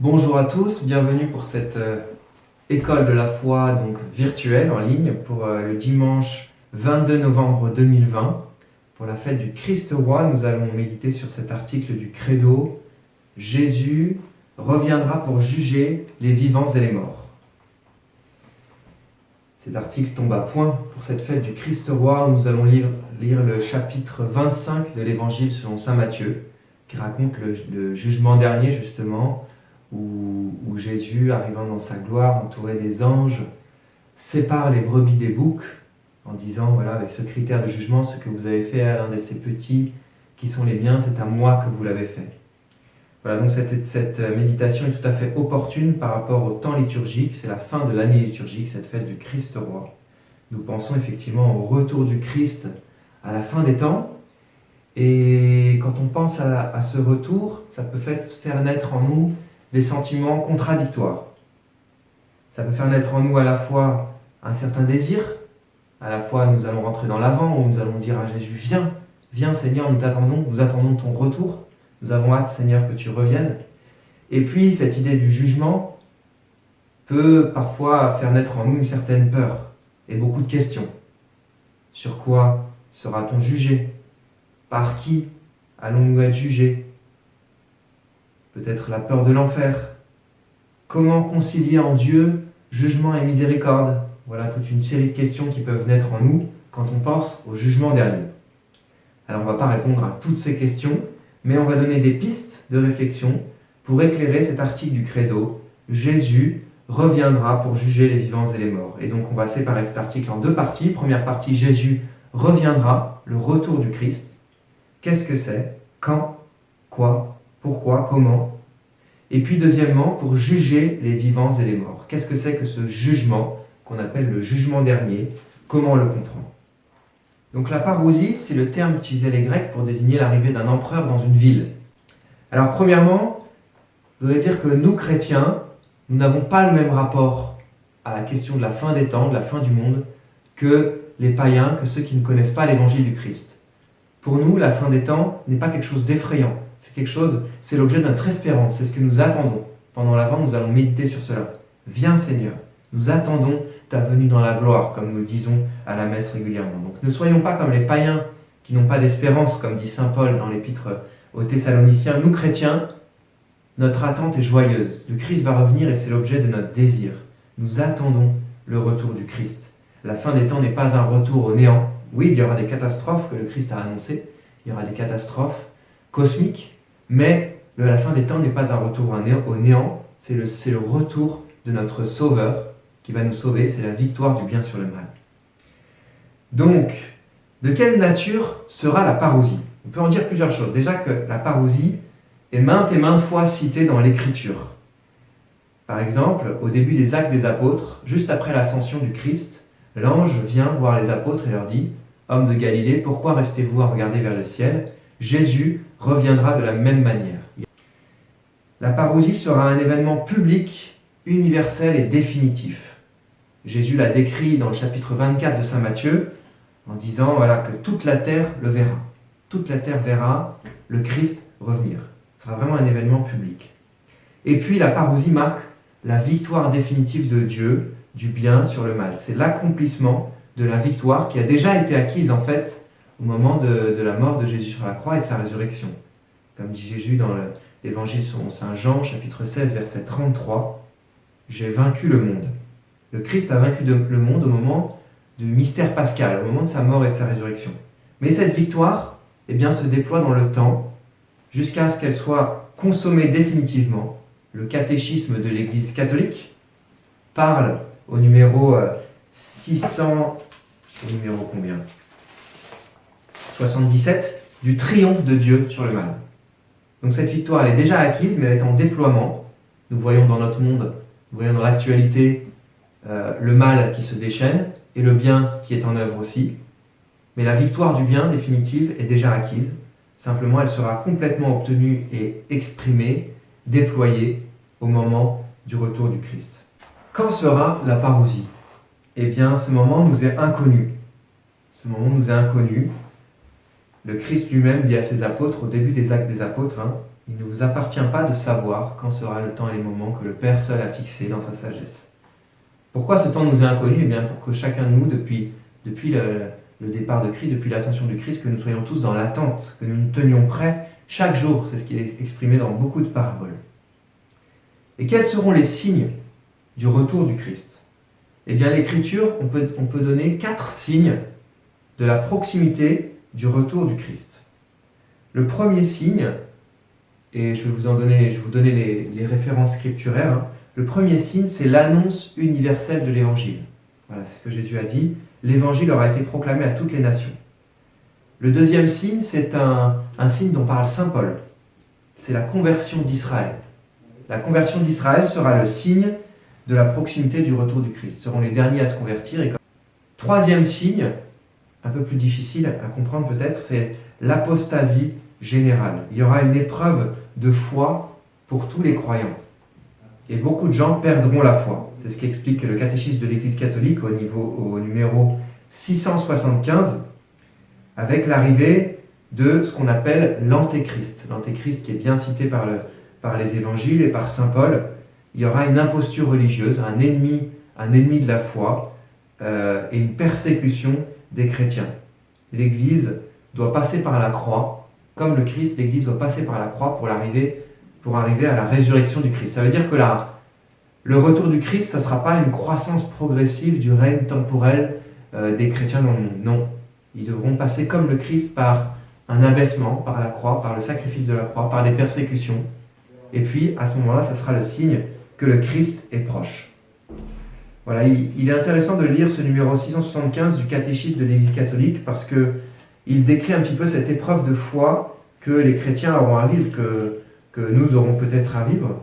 Bonjour à tous, bienvenue pour cette école de la foi donc virtuelle en ligne pour le dimanche 22 novembre 2020. Pour la fête du Christ roi, nous allons méditer sur cet article du Credo. Jésus reviendra pour juger les vivants et les morts. Cet article tombe à point pour cette fête du Christ roi où nous allons lire le chapitre 25 de l'évangile selon saint Matthieu, qui raconte le jugement dernier justement, où Jésus, arrivant dans sa gloire, entouré des anges, sépare les brebis des boucs en disant, voilà, avec ce critère de jugement, ce que vous avez fait à l'un de ces petits qui sont les miens, c'est à moi que vous l'avez fait. Voilà, donc cette méditation est tout à fait opportune par rapport au temps liturgique, c'est la fin de l'année liturgique, cette fête du Christ roi. Nous pensons effectivement au retour du Christ à la fin des temps, et quand on pense à ce retour, ça peut faire naître en nous des sentiments contradictoires. Ça peut faire naître en nous à la fois un certain désir, à la fois nous allons rentrer dans l'avant, où nous allons dire à Jésus, viens Seigneur, nous attendons ton retour, nous avons hâte Seigneur que tu reviennes. Et puis cette idée du jugement peut parfois faire naître en nous une certaine peur et beaucoup de questions. Sur quoi sera-t-on jugé? Par qui allons-nous être jugés? Peut-être la peur de l'enfer. Comment concilier en Dieu jugement et miséricorde? Voilà toute une série de questions qui peuvent naître en nous quand on pense au jugement dernier. Alors on ne va pas répondre à toutes ces questions, mais on va donner des pistes de réflexion pour éclairer cet article du Credo. Jésus reviendra pour juger les vivants et les morts. Et donc on va séparer cet article en deux parties. Première partie, Jésus reviendra, le retour du Christ. Qu'est-ce que c'est? Quand? Quoi? Pourquoi? Comment? Et puis deuxièmement, pour juger les vivants et les morts. Qu'est-ce que c'est que ce jugement qu'on appelle le jugement dernier? Comment on le comprend? Donc la parousie, c'est le terme qu'utilisaient les Grecs pour désigner l'arrivée d'un empereur dans une ville. Alors premièrement, je voudrais dire que nous, chrétiens, nous n'avons pas le même rapport à la question de la fin des temps, de la fin du monde, que les païens, que ceux qui ne connaissent pas l'évangile du Christ. Pour nous, la fin des temps n'est pas quelque chose d'effrayant. C'est l'objet de notre espérance, c'est ce que nous attendons. Pendant l'Avent, nous allons méditer sur cela. Viens Seigneur, nous attendons ta venue dans la gloire, comme nous le disons à la messe régulièrement. Donc ne soyons pas comme les païens qui n'ont pas d'espérance, comme dit saint Paul dans l'épître aux Thessaloniciens. Nous chrétiens, notre attente est joyeuse. Le Christ va revenir et c'est l'objet de notre désir. Nous attendons le retour du Christ. La fin des temps n'est pas un retour au néant. Oui, il y aura des catastrophes que le Christ a annoncées. Il y aura des catastrophes cosmiques. Mais la fin des temps n'est pas un retour au néant, c'est le retour de notre Sauveur qui va nous sauver, c'est la victoire du bien sur le mal. Donc, de quelle nature sera la parousie? On peut en dire plusieurs choses. Déjà que la parousie est maintes et maintes fois citée dans l'Écriture. Par exemple, au début des Actes des Apôtres, juste après l'ascension du Christ, l'ange vient voir les apôtres et leur dit « Hommes de Galilée, pourquoi restez-vous à regarder vers le ciel? Jésus reviendra de la même manière. » La parousie sera un événement public, universel et définitif. Jésus l'a décrit dans le chapitre 24 de saint Matthieu en disant voilà, que toute la terre le verra. Toute la terre verra le Christ revenir. Ce sera vraiment un événement public. Et puis la parousie marque la victoire définitive de Dieu, du bien sur le mal. C'est l'accomplissement de la victoire qui a déjà été acquise en fait au moment de la mort de Jésus sur la croix et de sa résurrection. Comme dit Jésus dans l'évangile selon saint Jean, chapitre 16, verset 33, « J'ai vaincu le monde ». Le Christ a vaincu le monde au moment du mystère pascal, au moment de sa mort et de sa résurrection. Mais cette victoire se déploie dans le temps jusqu'à ce qu'elle soit consommée définitivement. Le catéchisme de l'Église catholique parle au numéro 600... Au numéro combien 77, du triomphe de Dieu sur le mal. Donc cette victoire, elle est déjà acquise, mais elle est en déploiement. Nous voyons dans notre monde, nous voyons dans l'actualité, le mal qui se déchaîne et le bien qui est en œuvre aussi. Mais la victoire du bien définitive est déjà acquise. Simplement, elle sera complètement obtenue et exprimée, déployée au moment du retour du Christ. Quand sera la parousie? Eh bien, ce moment nous est inconnu. Ce moment nous est inconnu. Le Christ lui-même dit à ses apôtres, au début des Actes des Apôtres, Il ne vous appartient pas de savoir quand sera le temps et les moments que le Père seul a fixé dans sa sagesse. Pourquoi ce temps nous est inconnu? Eh bien, pour que chacun de nous, depuis le départ de Christ, depuis l'ascension de Christ, que nous soyons tous dans l'attente, que nous nous tenions prêts chaque jour. C'est ce qui est exprimé dans beaucoup de paraboles. Et quels seront les signes du retour du Christ? Eh bien, l'Écriture, on peut donner 4 signes de la proximité du retour du Christ. Le premier signe, et je vais vous donner les références scripturaires, hein. Le premier signe, c'est l'annonce universelle de l'Évangile. Voilà, c'est ce que Jésus a dit. L'Évangile aura été proclamé à toutes les nations. Le deuxième signe, c'est un signe dont parle saint Paul. C'est la conversion d'Israël. La conversion d'Israël sera le signe de la proximité du retour du Christ. Ce seront les derniers à se convertir. Troisième signe, un peu plus difficile à comprendre peut-être, c'est l'apostasie générale. Il y aura une épreuve de foi pour tous les croyants. Et beaucoup de gens perdront la foi. C'est ce qu'explique le catéchisme de l'Église catholique au numéro 675, avec l'arrivée de ce qu'on appelle l'antéchrist. L'antéchrist qui est bien cité par les évangiles et par saint Paul. Il y aura une imposture religieuse, un ennemi de la foi et une persécution des chrétiens. L'Église doit passer par la croix, comme le Christ, l'Église doit passer par la croix pour arriver à la résurrection du Christ. Ça veut dire que le retour du Christ, ça ne sera pas une croissance progressive du règne temporel des chrétiens dans le monde. Non, ils devront passer comme le Christ par un abaissement, par la croix, par le sacrifice de la croix, par des persécutions. Et puis, à ce moment-là, ça sera le signe que le Christ est proche. Voilà, il est intéressant de lire ce numéro 675 du catéchisme de l'Église catholique parce qu'il décrit un petit peu cette épreuve de foi que les chrétiens auront à vivre, que nous aurons peut-être à vivre,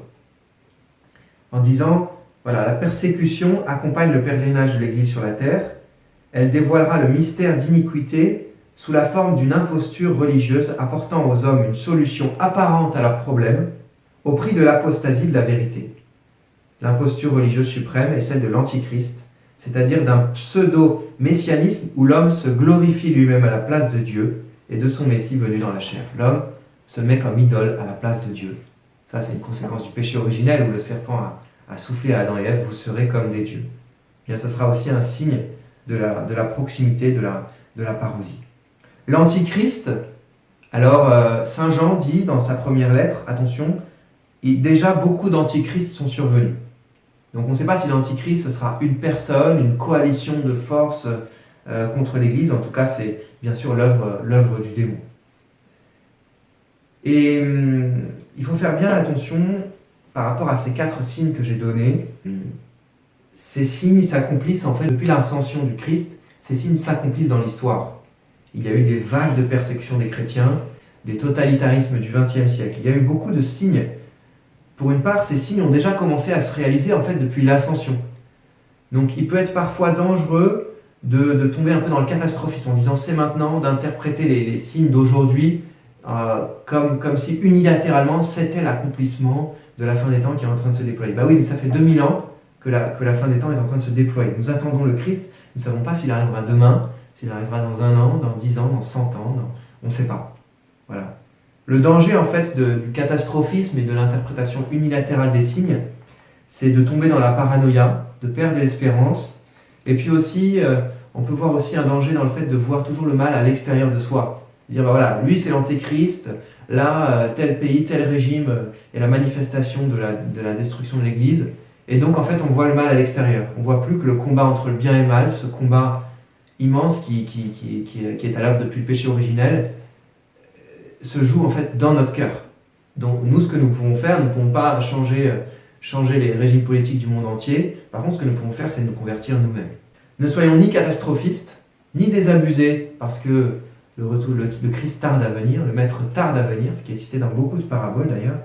en disant, voilà, la persécution accompagne le pèlerinage de l'Église sur la terre, elle dévoilera le mystère d'iniquité sous la forme d'une imposture religieuse apportant aux hommes une solution apparente à leurs problèmes au prix de l'apostasie de la vérité. L'imposture religieuse suprême est celle de l'antichrist, c'est-à-dire d'un pseudo-messianisme où l'homme se glorifie lui-même à la place de Dieu et de son Messie venu dans la chair. L'homme se met comme idole à la place de Dieu. Ça, c'est une conséquence du péché originel où le serpent a soufflé à Adam et Ève, vous serez comme des dieux. Bien, ça sera aussi un signe de la proximité, de la parousie. L'antichrist, alors saint Jean dit dans sa première lettre, attention, déjà beaucoup d'antichrists sont survenus. Donc on ne sait pas si l'antichrist ce sera une personne, une coalition de forces contre l'Église. En tout cas, c'est bien sûr l'œuvre du démon. Et il faut faire bien attention par rapport à ces 4 signes que j'ai donnés. Ces signes s'accomplissent en fait depuis l'ascension du Christ. Ces signes s'accomplissent dans l'histoire. Il y a eu des vagues de persécution des chrétiens, des totalitarismes du XXe siècle. Il y a eu beaucoup de signes. Pour une part, ces signes ont déjà commencé à se réaliser en fait depuis l'ascension. Donc il peut être parfois dangereux de tomber un peu dans le catastrophisme en disant c'est maintenant, d'interpréter les signes d'aujourd'hui comme si unilatéralement c'était l'accomplissement de la fin des temps qui est en train de se déployer. Bah oui, mais ça fait 2000 ans que la fin des temps est en train de se déployer. Nous attendons le Christ, nous ne savons pas s'il arrivera demain, s'il arrivera dans 1 an, dans 10 ans, dans 100 ans, on ne sait pas. Voilà. Le danger en fait du catastrophisme et de l'interprétation unilatérale des signes, c'est de tomber dans la paranoïa, de perdre l'espérance, et puis aussi, on peut voir aussi un danger dans le fait de voir toujours le mal à l'extérieur de soi. Dire, bah voilà, lui c'est l'antéchrist, là, tel pays, tel régime est la manifestation de la destruction de l'Église, et donc en fait on voit le mal à l'extérieur. On ne voit plus que le combat entre le bien et le mal, ce combat immense qui est à l'œuvre depuis le péché originel, se joue en fait dans notre cœur. Donc nous, ce que nous pouvons faire, nous ne pouvons pas changer les régimes politiques du monde entier. Par contre, ce que nous pouvons faire, c'est nous convertir nous-mêmes. Ne soyons ni catastrophistes, ni désabusés, parce que le Christ tarde à venir, le Maître tarde à venir, ce qui est cité dans beaucoup de paraboles d'ailleurs.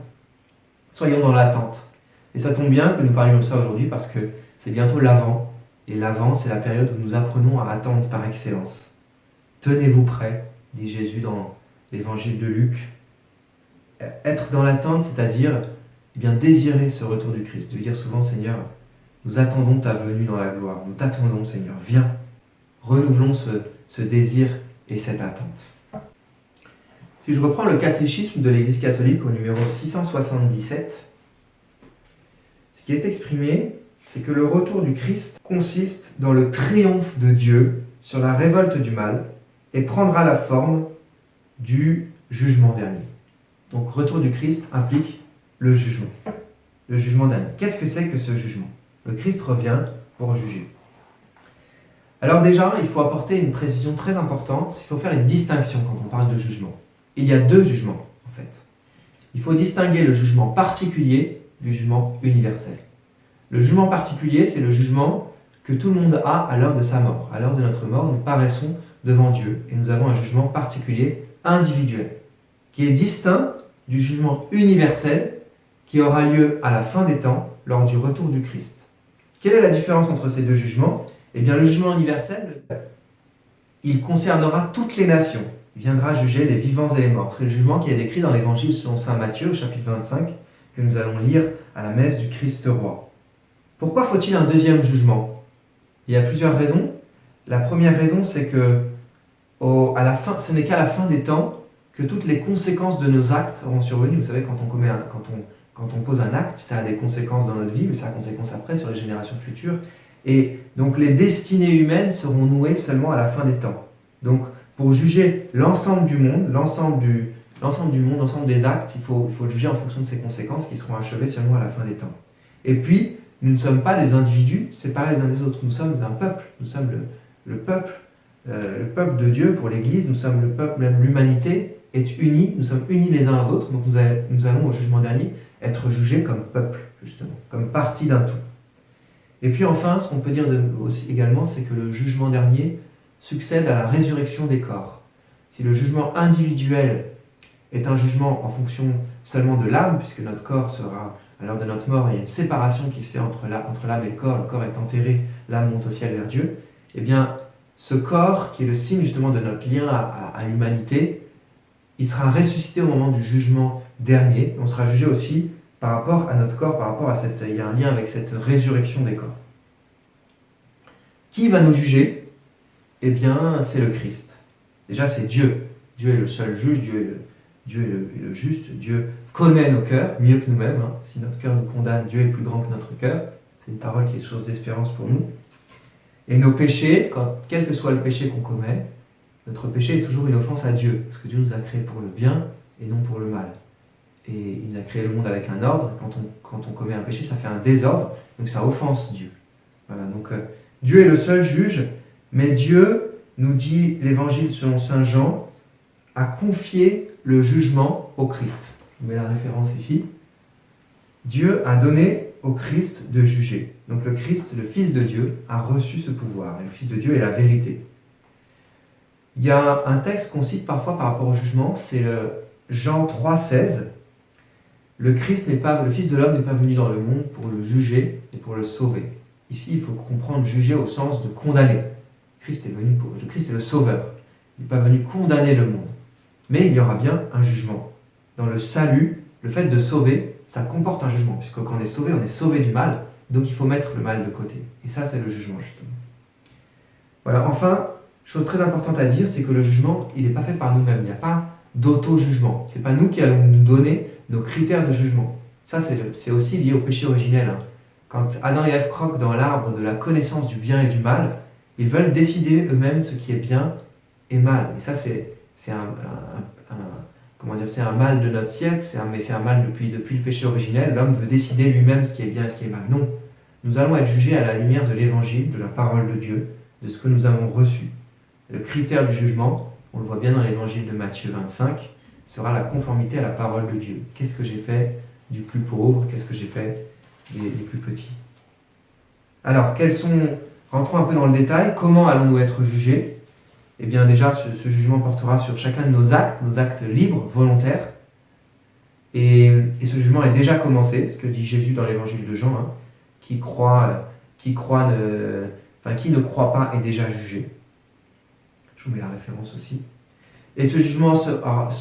Soyons dans l'attente. Et ça tombe bien que nous parlions de ça aujourd'hui, parce que c'est bientôt l'Avent. Et l'Avent, c'est la période où nous apprenons à attendre par excellence. Tenez-vous prêts, dit Jésus dans l'évangile de Luc. Être dans l'attente, c'est-à-dire bien désirer ce retour du Christ. De lui dire souvent, Seigneur, nous attendons ta venue dans la gloire. Nous t'attendons, Seigneur. Viens. Renouvelons ce désir et cette attente. Si je reprends le catéchisme de l'Église catholique au numéro 677, ce qui est exprimé, c'est que le retour du Christ consiste dans le triomphe de Dieu sur la révolte du mal et prendra la forme du jugement dernier. Donc, retour du Christ implique le jugement dernier. Qu'est-ce que c'est que ce jugement? Le Christ revient pour juger. Alors déjà, il faut apporter une précision très importante, il faut faire une distinction quand on parle de jugement. Il y a deux jugements, en fait. Il faut distinguer le jugement particulier du jugement universel. Le jugement particulier, c'est le jugement que tout le monde a à l'heure de sa mort. À l'heure de notre mort, nous paraissons devant Dieu et nous avons un jugement particulier, individuel, qui est distinct du jugement universel qui aura lieu à la fin des temps, lors du retour du Christ. Quelle est la différence entre ces deux jugements? Eh bien, le jugement universel, il concernera toutes les nations. Il viendra juger les vivants et les morts. C'est le jugement qui est décrit dans l'Évangile selon saint Matthieu, au chapitre 25, que nous allons lire à la messe du Christ roi. Pourquoi faut-il un deuxième jugement? Il y a plusieurs raisons. La première raison, c'est que ce n'est qu'à la fin des temps que toutes les conséquences de nos actes auront survenu. Vous savez, quand on pose un acte, ça a des conséquences dans notre vie, mais ça a des conséquences après sur les générations futures. Et donc les destinées humaines seront nouées seulement à la fin des temps. Donc pour juger l'ensemble du monde, l'ensemble des actes, il faut le juger en fonction de ces conséquences qui seront achevées seulement à la fin des temps. Et puis, nous ne sommes pas des individus séparés les uns des autres, nous sommes un peuple, nous sommes le peuple de Dieu pour l'Église, nous sommes le peuple, même l'humanité est unie, nous sommes unis les uns aux autres, donc nous allons au jugement dernier être jugés comme peuple, justement, comme partie d'un tout. Et puis enfin, ce qu'on peut dire aussi également, c'est que le jugement dernier succède à la résurrection des corps. Si le jugement individuel est un jugement en fonction seulement de l'âme, puisque notre corps sera, à l'heure de notre mort, il y a une séparation qui se fait entre l'âme et le corps est enterré, l'âme monte au ciel vers Dieu, eh bien, ce corps, qui est le signe justement de notre lien à l'humanité, il sera ressuscité au moment du jugement dernier. On sera jugé aussi par rapport à notre corps, il y a un lien avec cette résurrection des corps. Qui va nous juger? Eh bien, c'est le Christ. Déjà, c'est Dieu. Dieu est le seul juge, Dieu est le juste, Dieu connaît nos cœurs, mieux que nous-mêmes. Si notre cœur nous condamne, Dieu est plus grand que notre cœur. C'est une parole qui est source d'espérance pour nous. Et nos péchés, quel que soit le péché qu'on commet, notre péché est toujours une offense à Dieu, parce que Dieu nous a créés pour le bien et non pour le mal. Et il a créé le monde avec un ordre. Quand on commet un péché, ça fait un désordre, donc ça offense Dieu. Voilà, donc Dieu est le seul juge, mais Dieu, nous dit l'Évangile selon saint Jean, a confié le jugement au Christ. Je mets la référence ici. Dieu a donné au Christ de juger. Donc le Christ, le Fils de Dieu, a reçu ce pouvoir. Et le Fils de Dieu est la vérité. Il y a un texte qu'on cite parfois par rapport au jugement, c'est le Jean 3,16. Le Fils de l'homme n'est pas venu dans le monde pour le juger et pour le sauver. Ici, il faut comprendre juger au sens de condamner. Le Christ est le sauveur. Il n'est pas venu condamner le monde. Mais il y aura bien un jugement. Dans le salut, le fait de sauver, ça comporte un jugement, puisque quand on est sauvé du mal, donc il faut mettre le mal de côté. Et ça, c'est le jugement, justement. Voilà, enfin, chose très importante à dire, c'est que le jugement, il n'est pas fait par nous-mêmes. Il n'y a pas d'auto-jugement. Ce n'est pas nous qui allons nous donner nos critères de jugement. Ça, c'est aussi lié au péché originel. Quand Adam et Ève croquent dans l'arbre de la connaissance du bien et du mal, ils veulent décider eux-mêmes ce qui est bien et mal. Et ça, c'est un mal de notre siècle, mais c'est un mal depuis le péché originel. L'homme veut décider lui-même ce qui est bien et ce qui est mal. Non. Nous allons être jugés à la lumière de l'Évangile, de la parole de Dieu, de ce que nous avons reçu. Le critère du jugement, on le voit bien dans l'Évangile de Matthieu 25, sera la conformité à la parole de Dieu. Qu'est-ce que j'ai fait du plus pauvre? Qu'est-ce que j'ai fait des plus petits? Alors, rentrons un peu dans le détail. Comment allons-nous être jugés? Eh bien, déjà, ce jugement portera sur chacun de nos actes libres, volontaires. Et ce jugement est déjà commencé, ce que dit Jésus dans l'Évangile de Jean. Qui ne croit pas est déjà jugé. Je vous mets la référence aussi. Et ce jugement se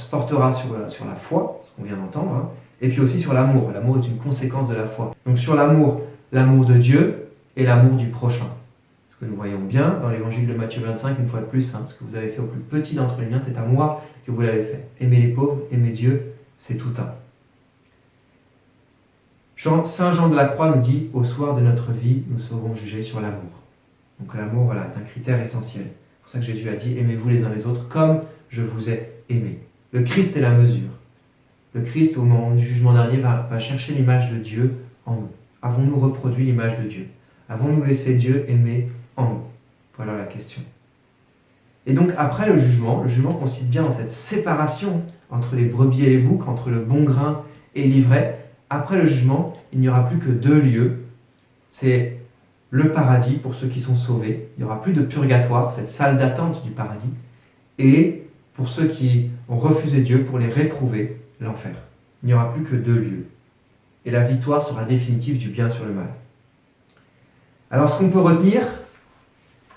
portera sur la foi, ce qu'on vient d'entendre, et puis aussi sur l'amour. L'amour est une conséquence de la foi. Donc sur l'amour de Dieu et l'amour du prochain. Ce Ce que nous voyons bien dans l'évangile de Matthieu 25, une fois de plus, ce que vous avez fait au plus petit d'entre les miens, c'est à moi que vous l'avez fait. Aimez les pauvres, aimez Dieu, c'est tout un. Saint Jean de la Croix nous dit, au soir de notre vie, nous serons jugés sur l'amour. Donc l'amour, est un critère essentiel. C'est pour ça que Jésus a dit, aimez-vous les uns les autres comme je vous ai aimé. Le Christ est la mesure. Le Christ, au moment du jugement dernier, va chercher l'image de Dieu en nous. Avons-nous reproduit l'image de Dieu? Avons-nous laissé Dieu aimer en nous? Voilà la question. Et donc, après le jugement consiste bien dans cette séparation entre les brebis et les boucs, entre le bon grain et l'ivraie. Après le jugement, il n'y aura plus que 2 lieux. C'est le paradis pour ceux qui sont sauvés. Il n'y aura plus de purgatoire, cette salle d'attente du paradis. Et pour ceux qui ont refusé Dieu, pour les réprouver, l'enfer. Il n'y aura plus que 2 lieux. Et la victoire sera définitive du bien sur le mal. Alors ce qu'on peut retenir,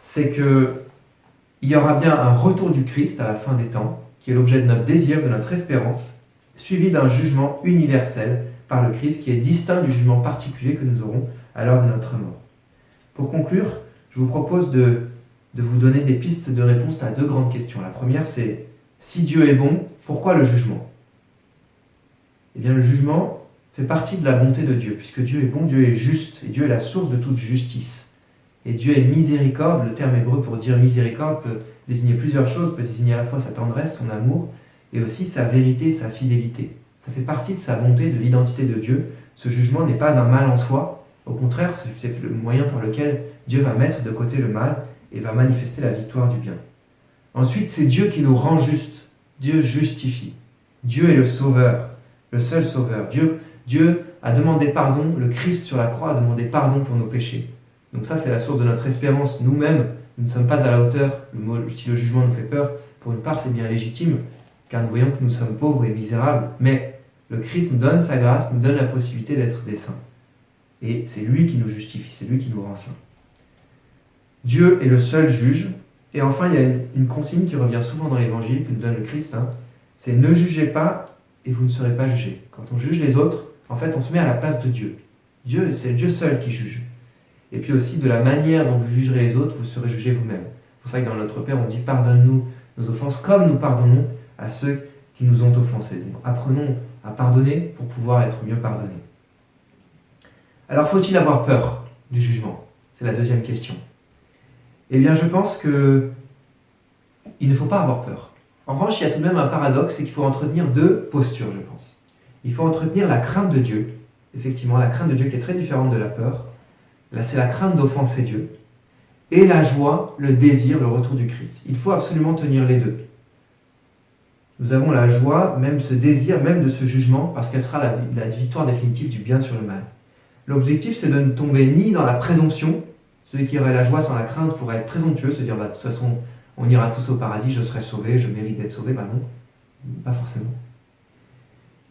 c'est qu'il y aura bien un retour du Christ à la fin des temps, qui est l'objet de notre désir, de notre espérance, suivi d'un jugement universel par le Christ, qui est distinct du jugement particulier que nous aurons à l'heure de notre mort. Pour conclure, je vous propose de vous donner des pistes de réponse à 2 grandes questions. La première, c'est si Dieu est bon, pourquoi le jugement? Eh bien, le jugement fait partie de la bonté de Dieu, puisque Dieu est bon, Dieu est juste, et Dieu est la source de toute justice. Et Dieu est miséricorde. Le terme hébreu pour dire miséricorde peut désigner plusieurs choses, peut désigner à la fois sa tendresse, son amour, et aussi sa vérité, sa fidélité. Ça fait partie de sa bonté, de l'identité de Dieu. Ce jugement n'est pas un mal en soi. Au contraire, c'est le moyen par lequel Dieu va mettre de côté le mal et va manifester la victoire du bien. Ensuite, c'est Dieu qui nous rend justes. Dieu justifie. Dieu est le sauveur, le seul sauveur. Dieu a demandé pardon, le Christ sur la croix a demandé pardon pour nos péchés. Donc ça, c'est la source de notre espérance. Nous-mêmes, nous ne sommes pas à la hauteur. Si le jugement nous fait peur, pour une part, c'est bien légitime, car nous voyons que nous sommes pauvres et misérables. Mais le Christ nous donne sa grâce, nous donne la possibilité d'être des saints. Et c'est lui qui nous justifie, c'est lui qui nous rend saints. Dieu est le seul juge. Et enfin, il y a une consigne qui revient souvent dans l'Évangile, que nous donne le Christ, c'est « ne jugez pas et vous ne serez pas jugés ». Quand on juge les autres, en fait, on se met à la place de Dieu. C'est Dieu seul qui juge. Et puis aussi, de la manière dont vous jugerez les autres, vous serez jugés vous-même. C'est pour ça que dans notre Père, on dit « pardonne-nous nos offenses comme nous pardonnons à ceux qui nous ont offensés ». Donc apprenons à pardonner pour pouvoir être mieux pardonnés. Alors, faut-il avoir peur du jugement? C'est la deuxième question. Eh bien, je pense qu'il ne faut pas avoir peur. En revanche, il y a tout de même un paradoxe, c'est qu'il faut entretenir 2 postures, je pense. Il faut entretenir la crainte de Dieu, effectivement, la crainte de Dieu qui est très différente de la peur. Là, c'est la crainte d'offenser Dieu. Et la joie, le désir, le retour du Christ. Il faut absolument tenir les 2. Nous avons la joie, même ce désir, même de ce jugement, parce qu'elle sera la victoire définitive du bien sur le mal. L'objectif, c'est de ne tomber ni dans la présomption. Celui qui aurait la joie sans la crainte pourrait être présomptueux, se dire de toute façon, on ira tous au paradis, je serai sauvé, je mérite d'être sauvé. Non, pas forcément.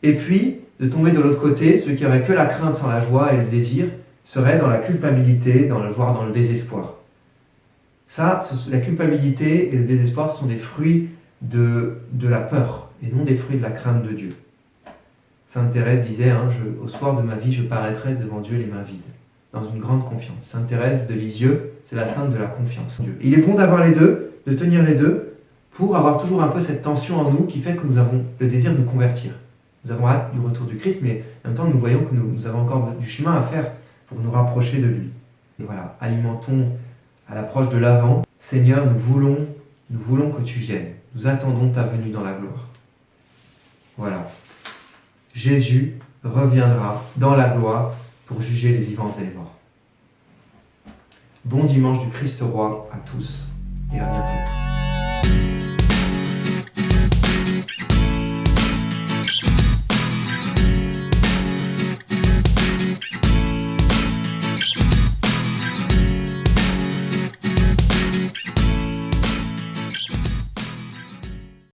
Et puis, de tomber de l'autre côté, celui qui aurait que la crainte sans la joie et le désir, serait dans la culpabilité, voire dans le désespoir. Ça, la culpabilité et le désespoir sont des fruits de la peur, et non des fruits de la crainte de Dieu. Sainte Thérèse disait, au soir de ma vie, je paraîtrai devant Dieu les mains vides, dans une grande confiance. Sainte Thérèse de Lisieux, c'est la sainte de la confiance en Dieu. Il est bon d'avoir les 2, de tenir les 2, pour avoir toujours un peu cette tension en nous qui fait que nous avons le désir de nous convertir. Nous avons hâte du retour du Christ, mais en même temps, nous voyons que nous avons encore du chemin à faire pour nous rapprocher de lui. Et voilà, alimentons à l'approche de l'Avent. Seigneur, nous voulons que tu viennes. Nous attendons ta venue dans la gloire. Voilà. Jésus reviendra dans la gloire pour juger les vivants et les morts. Bon dimanche du Christ roi à tous et à bientôt.